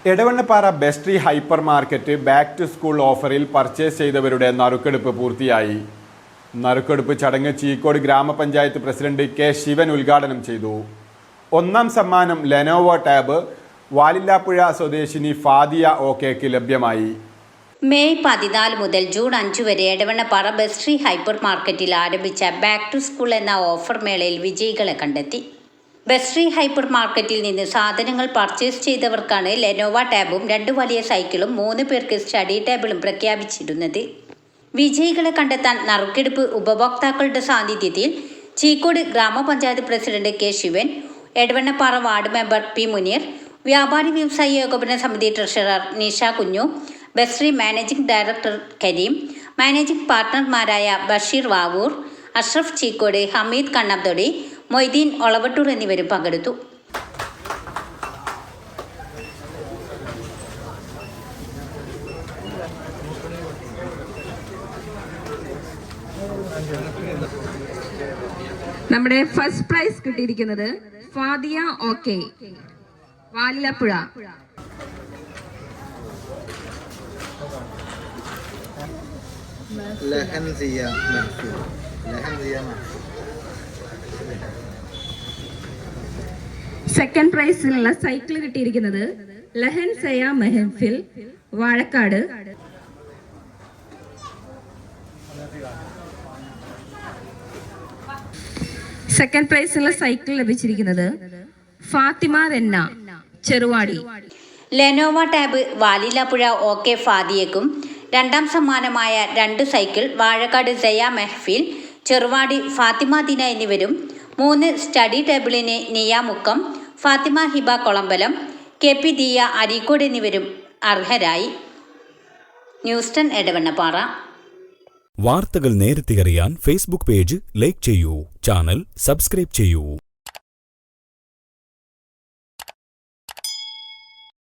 Edavannappara Bestry hyper market back to school ഓഫറിൽ purchase ചെയ്തവരുടെ നറുക്കെടുപ്പ് പൂർത്തിയായി. നറുക്കെടുപ്പ് ചടങ്ങ് ചീക്കോട് ഗ്രാമപഞ്ചായത്ത് പ്രസിഡന്റ് കെ ശിവൻ ഉദ്ഘാടനം ചെയ്തു. ഒന്നാം സമ്മാനം ലെനോവോ ടാബ് വാലില്ലാപ്പുഴ സ്വദേശിനി ഫാദിയ ഓക്കേക്ക് ലഭ്യമായി. മെയ് 14 മുതൽ ജൂൺ 5 വരെ എടവണ്ണപ്പാറ ബെസ്ട്രി ഹൈപ്പർ മാർക്കറ്റിൽ ആരംഭിച്ച ബാക്ക് ടു സ്കൂൾ എന്ന ഓഫർ മേളയിൽ വിജയികളെ കണ്ടെത്തി. ബെസ്ട്രി ഹൈപ്പർ മാർക്കറ്റിൽ നിന്ന് സാധനങ്ങൾ പർച്ചേസ് ചെയ്തവർക്കാണ് ലെനോവ ടാബും 2 വലിയ സൈക്കിളും 3 പേർക്ക് സ്റ്റഡി ടേബിളും പ്രഖ്യാപിച്ചിരുന്നത്. വിജയികളെ കണ്ടെത്താൻ നറുക്കെടുപ്പ് ഉപഭോക്താക്കളുടെ സാന്നിധ്യത്തിൽ ചീക്കോട് ഗ്രാമപഞ്ചായത്ത് president K Sivan, Edavannappara ward member P Muneer, Vyapari Vyavasayi Ekopana Samithi treasurer Nisha Kunju, Bestry managing director Kareem, managing പാർട്ണർമാരായ ബഷീർ വാവൂർ, അഷ്റഫ് ചീക്കോട്, ഹമീദ് കണ്ണബ്തൊടി, മൊയ്തീൻ ഒളവട്ടൂർ എന്നിവരും പങ്കെടുത്തു. നമ്മുടെ ഫസ്റ്റ് പ്രൈസ് കിട്ടിയിരിക്കുന്നത് ഫാദിയ ഓക്കെ, വാലില്ലാപ്പുഴ. സെക്കൻഡ് പ്രൈസിലുള്ള സൈക്കിൾ കിട്ടിയിരിക്കുന്നത് ലഹൻ സയ മെഹഫിൽ, വാഴക്കാട്. സെക്കൻഡ് പ്രൈസിലുള്ള സൈക്കിൾ ലഭിച്ചിരിക്കുന്നത് Fathima Renna, Cheruvadi. Lenovo tab Valillapuzha okay ഫാദിയക്കും, രണ്ടാം സമ്മാനമായ 2 സൈക്കിൾ വാഴക്കാട് സയ മെഹഫിൽ, ചെറുവാടി ഫാത്തിമ ദിന എന്നിവരും, 3 സ്റ്റഡി ടേബിളിന് നിയ മുക്കം, ഫാത്തിമ ഹിബ കൊളമ്പലം, കെ പി ദിയ അരീക്കോട് എന്നിവരും അർഹരായി. ന്യൂസ് 10 എടവണ്ണപ്പാറ. വാർത്തകൾ നേരത്തെ അറിയാൻ ഫേസ്ബുക്ക് പേജ് ലൈക്ക് ചെയ്യൂ, ചാനൽ സബ്സ്ക്രൈബ് ചെയ്യൂ.